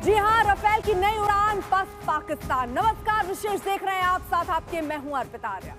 जी हां, राफेल की नई उड़ान बस पाकिस्तान। नमस्कार, विशेष देख रहे हैं आप, साथ आपके मैं हूं अर्पिता आर्या।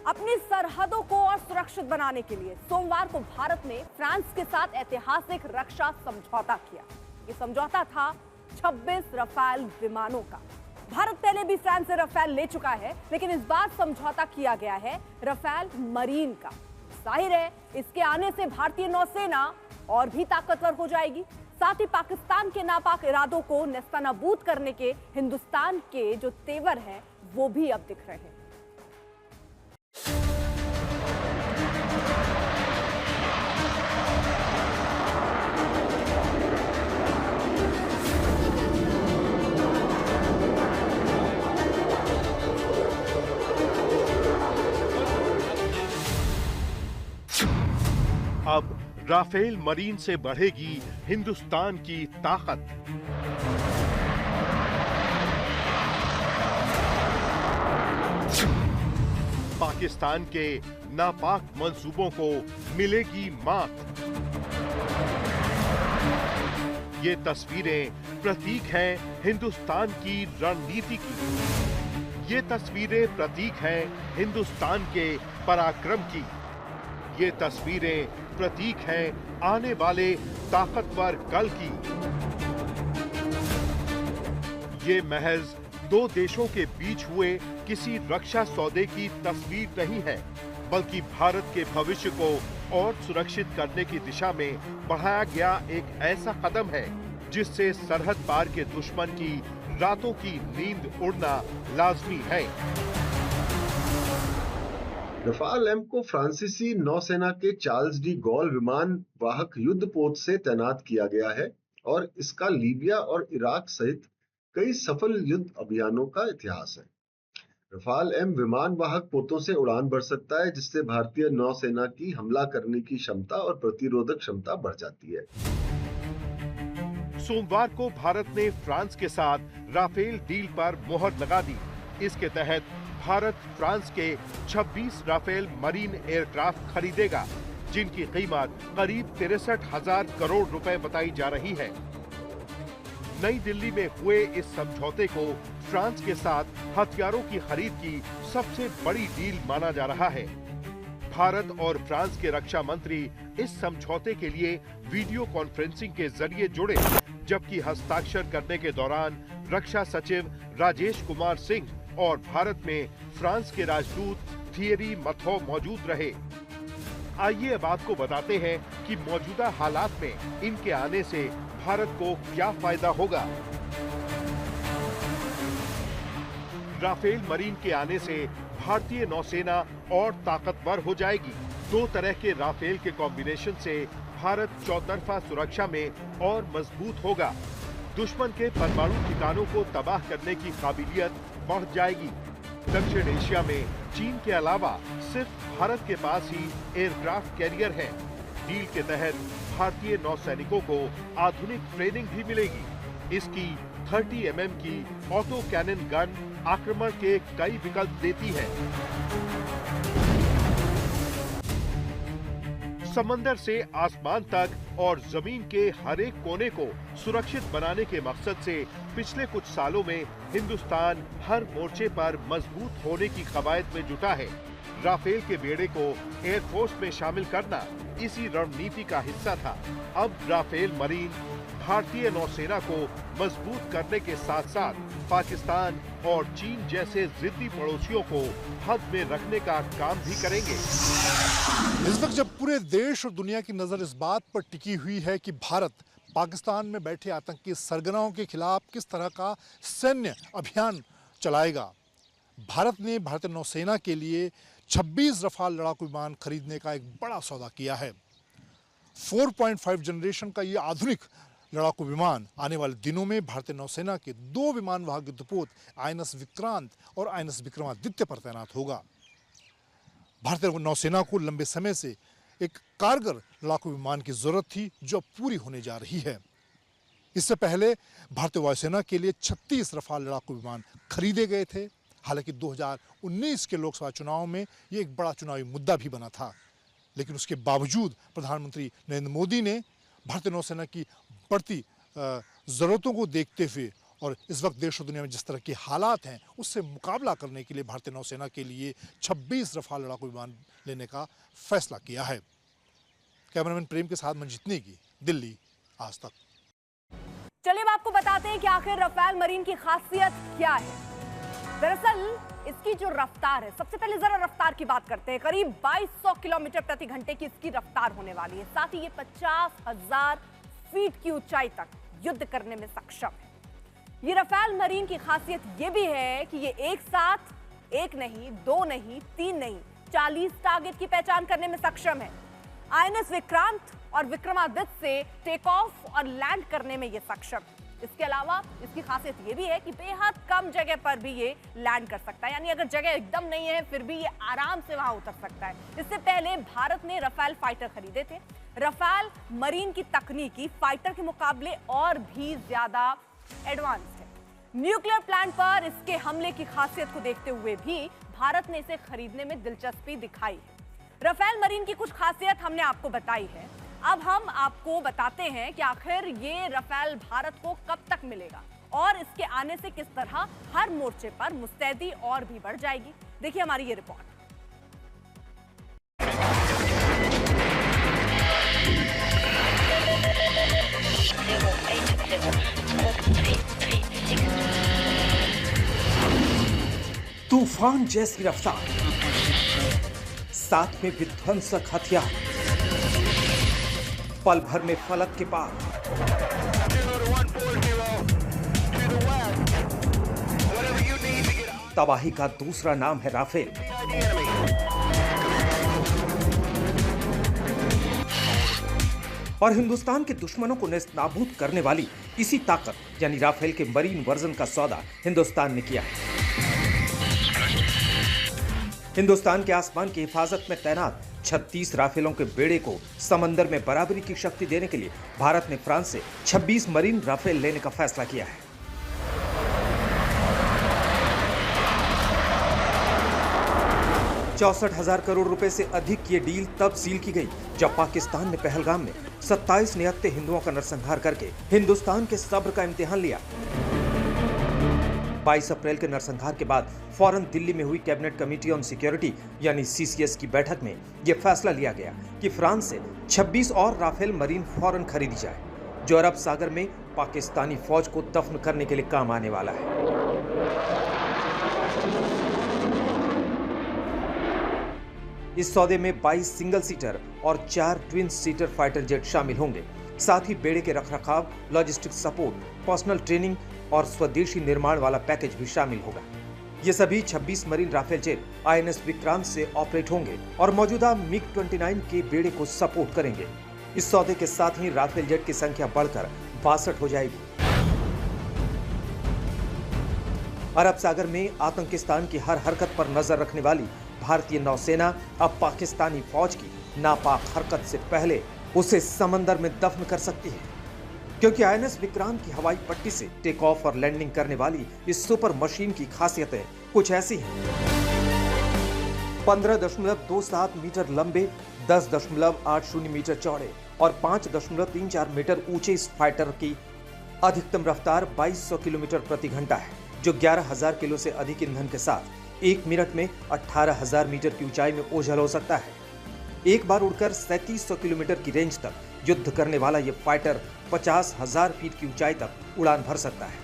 अपनी सरहदों को और सुरक्षित बनाने के लिए सोमवार को भारत ने फ्रांस के साथ ऐतिहासिक रक्षा समझौता किया। ये समझौता था 26 राफेल विमानों का। भारत पहले भी फ्रांस से राफेल ले चुका है, लेकिन इस बार समझौता किया गया है राफेल मरीन का। जाहिर है, इसके आने से भारतीय नौसेना और भी ताकतवर हो जाएगी। साथ ही पाकिस्तान के नापाक इरादों को नेस्तनाबूद करने के हिंदुस्तान के जो तेवर हैं, वो भी अब दिख रहे हैं। अब राफेल मरीन से बढ़ेगी हिंदुस्तान की ताकत। पाकिस्तान के नापाक मंसूबों को मिलेगी मात। ये तस्वीरें प्रतीक हैं हिंदुस्तान की रणनीति की। ये तस्वीरें प्रतीक हैं हिंदुस्तान के पराक्रम की। ये तस्वीरें प्रतीक हैं आने वाले ताकतवर कल की। ये महज दो देशों के बीच हुए किसी रक्षा सौदे की तस्वीर नहीं है, बल्कि भारत के भविष्य को और सुरक्षित करने की दिशा में बढ़ाया गया एक ऐसा कदम है जिससे सरहद पार के दुश्मन की रातों की नींद उड़ना लाजमी है। रफाल एम को फ्रांसीसी नौसेना के चार्ल्स डी गॉल विमान वाहक युद्धपोत से तैनात किया गया है और इसका लीबिया और इराक सहित कई सफल युद्ध अभियानों का इतिहास है। रफाल एम विमान वाहक पोतों से उड़ान भर सकता है, जिससे भारतीय नौसेना की हमला करने की क्षमता और प्रतिरोधक क्षमता बढ़ जाती है। सोमवार को भारत ने फ्रांस के साथ राफेल डील पर मोहर लगा दी। इसके तहत भारत फ्रांस के 26 राफेल मरीन एयरक्राफ्ट खरीदेगा, जिनकी कीमत करीब 63,000 करोड़ रुपए बताई जा रही है। नई दिल्ली में हुए इस समझौते को फ्रांस के साथ हथियारों की खरीद की सबसे बड़ी डील माना जा रहा है। भारत और फ्रांस के रक्षा मंत्री इस समझौते के लिए वीडियो कॉन्फ्रेंसिंग के जरिए जुड़े, जबकि हस्ताक्षर करने के दौरान रक्षा सचिव राजेश कुमार सिंह और भारत में फ्रांस के राजदूत थियरी मथो मौजूद रहे। आइए अब आपको बताते हैं कि मौजूदा हालात में इनके आने से भारत को क्या फायदा होगा। राफेल मरीन के आने से भारतीय नौसेना और ताकतवर हो जाएगी। दो तरह के राफेल के कॉम्बिनेशन से भारत चौतरफा सुरक्षा में और मजबूत होगा। दुश्मन के परमाणु ठिकानों को तबाह करने की काबिलियत बढ़ जाएगी। दक्षिण एशिया में चीन के अलावा सिर्फ भारत के पास ही एयरक्राफ्ट कैरियर है। डील के तहत भारतीय नौसैनिकों को आधुनिक ट्रेनिंग भी मिलेगी। इसकी 30 mm की ऑटो कैनन गन आक्रमण के कई विकल्प देती है। समंदर से आसमान तक और जमीन के हर एक कोने को सुरक्षित बनाने के मकसद से पिछले कुछ सालों में हिंदुस्तान हर मोर्चे पर मजबूत होने की कवायद में जुटा है। राफेल के बेड़े को एयरफोर्स में शामिल करना इसी रणनीति का हिस्सा था। अब राफेल मरीन भारतीय नौसेना को मजबूत करने के साथ साथ पाकिस्तान और चीन जैसे जिद्दी पड़ोसियों को हद में रखने का काम भी करेंगे। इस वक्त जब पूरे देश और दुनिया की नजर इस बात पर टिकी हुई है कि भारत पाकिस्तान में बैठे आतंकी सरगनाओं के खिलाफ किस तरह का सैन्य अभियान चलाएगा, भारत ने भारतीय नौसेना के लिए 26 रफाल लड़ाकू विमान खरीदने का एक बड़ा सौदा किया है। 4.5 जनरेशन का ये आधुनिक लड़ाकू विमान आने वाले दिनों में भारतीय नौसेना के 2 विमान वाहक युद्धपोत आईएनएस विक्रांत और आईएनएस विक्रमादित्य पर तैनात होगा। भारतीय नौसेना को लंबे समय से एक कारगर लड़ाकू विमान की जरूरत थी, जो अब पूरी होने जा रही है। इससे पहले भारतीय वायुसेना के लिए 36 रफाल लड़ाकू विमान खरीदे गए थे। हालांकि 2019 के लोकसभा चुनाव में ये एक बड़ा चुनावी मुद्दा भी बना था, लेकिन उसके बावजूद प्रधानमंत्री नरेंद्र मोदी ने भारतीय नौसेना की बढ़ती ज़रूरतों को देखते हुए और इस वक्त देश और दुनिया में जिस तरह के हालात हैं उससे मुकाबला करने के लिए भारतीय नौसेना के लिए 26 रफाल लड़ाकू विमान लेने का फैसला किया है। कैमरामैन प्रेम के साथ मंजीत नेगी, दिल्ली, आज तक। चलिए अब आपको बताते हैं कि आखिर रफाल मरीन की खासियत क्या है। दरअसल इसकी जो रफ्तार है, सबसे पहले जरा रफ्तार की बात करते हैं। करीब 2200 किलोमीटर प्रति घंटे की इसकी रफ्तार होने वाली है। साथ ही ये 50,000 फीट की ऊंचाई तक युद्ध करने में सक्षम है। ये रफाल मरीन की खासियत ये भी है कि ये एक साथ एक नहीं, दो नहीं, तीन नहीं, 40 टारगेट की पहचान करने में सक्षम है। आईएनएस विक्रांत और विक्रमादित्य से टेक ऑफ और लैंड करने में ये सक्षम है। इसके अलावा इसकी खासियत ये भी है कि बेहद कम जगह पर भी ये लैंड कर सकता है, यानी अगर जगह एकदम नहीं है फिर भी ये आराम से वहां उतर सकता है। इससे पहले भारत ने रफाल फाइटर खरीदे थे। रफाल मरीन की तकनीकी फाइटर के मुकाबले और भी ज्यादा एडवांस है। न्यूक्लियर प्लांट पर इसके हमले की खासियत को देखते हुए भी भारत ने इसे खरीदने में दिलचस्पी दिखाई है। रफाल मरीन की कुछ खासियत हमने आपको बताई है। अब हम आपको बताते हैं कि आखिर ये रफाल भारत को कब तक मिलेगा और इसके आने से किस तरह हर मोर्चे पर मुस्तैदी और भी बढ़ जाएगी। देखिए हमारी ये रिपोर्ट। तूफान जैसी रफ्तार, साथ में विध्वंसक हथियार, पल भर में फलक के पार। तबाही का दूसरा नाम है राफेल। और हिंदुस्तान के दुश्मनों को नेस्तनाबूद करने वाली इसी ताकत यानी राफेल के मरीन वर्जन का सौदा हिंदुस्तान ने किया है। हिंदुस्तान के आसमान की हिफाजत में तैनात 36 राफेलों के बेड़े को समंदर में बराबरी की शक्ति देने के लिए भारत ने फ्रांस से 26 मरीन राफेल लेने का फैसला किया है। $64,000 करोड़ रुपए से अधिक की ये डील तब सील की गई जब पाकिस्तान ने पहलगाम में 27 निहत्थे हिंदुओं का नरसंहार करके हिंदुस्तान के सब्र का इम्तिहान लिया। 22 अप्रैल के नरसंहार के बाद फौरन दिल्ली में हुई कैबिनेट कमेटी ऑन सिक्योरिटी यानी सीसीएस की बैठक में यह फैसला लिया गया कि फ्रांस से 26 और राफेल मरीन फौरन खरीदी जाए, जो अरब सागर में पाकिस्तानी फौज को दफन करने के लिए काम आने वाला है। इस सौदे में 22 सिंगल सीटर और 4 ट्विन सीटर फाइटर जेट शामिल होंगे। साथ ही बेड़े के रखरखाव, लॉजिस्टिक सपोर्ट, पर्सनल ट्रेनिंग और स्वदेशी निर्माण वाला पैकेज भी शामिल होगा। ये सभी 26 marine Rafale jet INS Vikrant से ऑपरेट होंगे और मौजूदा मिग-29 के बेड़े को सपोर्ट करेंगे। इस सौदे के साथ ही राफेल जेट की संख्या बढ़कर 62 हो जाएगी। अरब सागर में आतंकिस्तान की हर हरकत पर नजर रखने वाली भारतीय नौसेना अब पाकिस्तानी फौज की नापाक हरकत से पहले उसे समंदर में दफन कर सकती है, क्योंकि आईएनएस विक्रांत की हवाई पट्टी से टेक ऑफ और लैंडिंग करने वाली इस सुपर मशीन की खासियतें कुछ ऐसी हैं। 15.27 मीटर लंबे, 10.80 मीटर चौड़े और 5.34 मीटर ऊंचे इस फाइटर की अधिकतम रफ्तार 2200 किलोमीटर प्रति घंटा है, जो 11,000 किलो से अधिक ईंधन के साथ 1 मिनट में 18,000 मीटर की ऊंचाई में ओझल हो सकता है। एक बार उड़कर 3700 किलोमीटर की रेंज तक युद्ध करने वाला ये फाइटर 50,000 फीट की ऊंचाई तक उड़ान भर सकता है।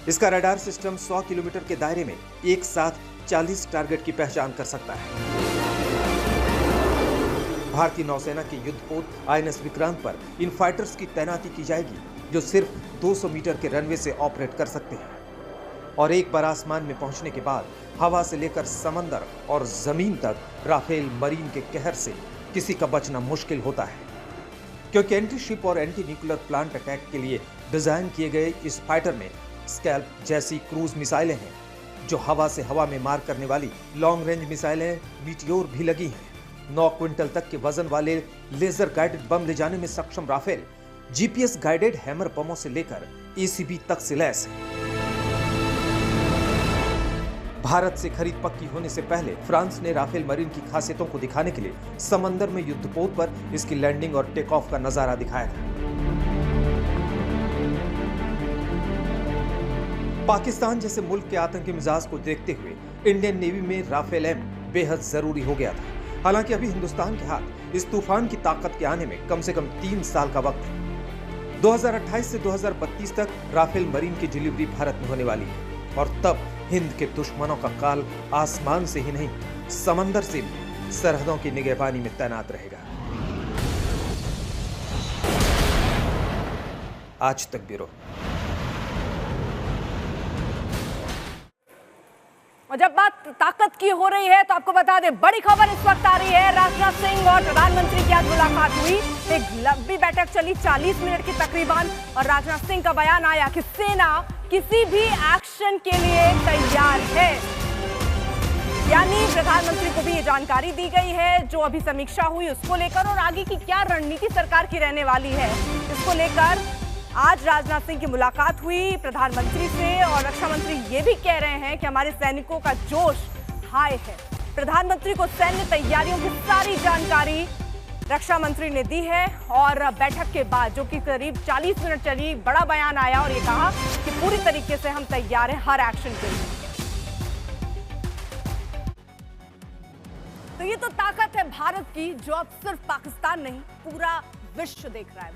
इसका रडार सिस्टम 100 किलोमीटर के दायरे में एक साथ 40 टारगेट की पहचान कर सकता है। भारतीय नौसेना के युद्धपोत आईएनएस विक्रांत पर इन फाइटर्स की तैनाती की जाएगी, जो सिर्फ 200 मीटर के रनवे से ऑपरेट कर सकते हैं और एक बार आसमान में पहुंचने के बाद हवा से लेकर समंदर और जमीन तक राफेल मरीन के कहर से किसी का बचना मुश्किल होता है, क्योंकि एंटी शिप और एंटी न्यूक्लियर प्लांट अटैक के लिए डिजाइन किए गए इस फाइटर में स्कैल्प जैसी क्रूज मिसाइलें हैं, जो हवा से हवा में मार करने वाली लॉन्ग रेंज मिसाइलें मीटियोर भी लगी हैं। 9 क्विंटल तक के वजन वाले लेजर गाइडेड बम ले जाने में सक्षम राफेल जीपीएस गाइडेड हैमर बमों से लेकर एसीबी तक से लैस है। भारत से खरीद पक्की होने से पहले फ्रांस ने राफेल मरीन की खासियतों को दिखाने के लिए समंदर में युद्धपोत पर इसकी लैंडिंग और टेक ऑफ का नजारा दिखाया था। पाकिस्तान जैसे मुल्क के आतंकी मिजाज को देखते हुए इंडियन नेवी में राफेल एम बेहद जरूरी हो गया था। हालांकि अभी हिंदुस्तान के हाथ इस तूफान की ताकत के आने में कम से कम 3 साल का वक्त है। 2028 से 2032 तक राफेल मरीन की डिलीवरी भारत में होने वाली है और तब हिंद के दुश्मनों का काल आसमान से ही नहीं, समंदर से भी सरहदों की निगहबानी में तैनात रहेगा। आज तक ब्यूरो। और जब बात ताकत की हो रही है तो आपको बता दें, बड़ी खबर इस वक्त आ रही है। राजनाथ सिंह और प्रधानमंत्री की आज मुलाकात हुई। एक लंबी बैठक चली 40 मिनट की तकरीबन, और राजनाथ सिंह का बयान आया कि सेना किसी भी एक्शन के लिए तैयार है। यानी प्रधानमंत्री को भी ये जानकारी दी गई है जो अभी समीक्षा हुई उसको लेकर, और आगे की क्या रणनीति सरकार की रहने वाली है इसको लेकर आज राजनाथ सिंह की मुलाकात हुई प्रधानमंत्री से। और रक्षा मंत्री ये भी कह रहे हैं कि हमारे सैनिकों का जोश हाई है। प्रधानमंत्री को सैन्य तैयारियों की सारी जानकारी रक्षा मंत्री ने दी है। और बैठक के बाद, जो कि करीब 40 मिनट चली, बड़ा बयान आया और ये कहा कि पूरी तरीके से हम तैयार हैं हर एक्शन के लिए। तो ये तो ताकत है भारत की, जो अब सिर्फ पाकिस्तान नहीं पूरा विश्व देख रहा है।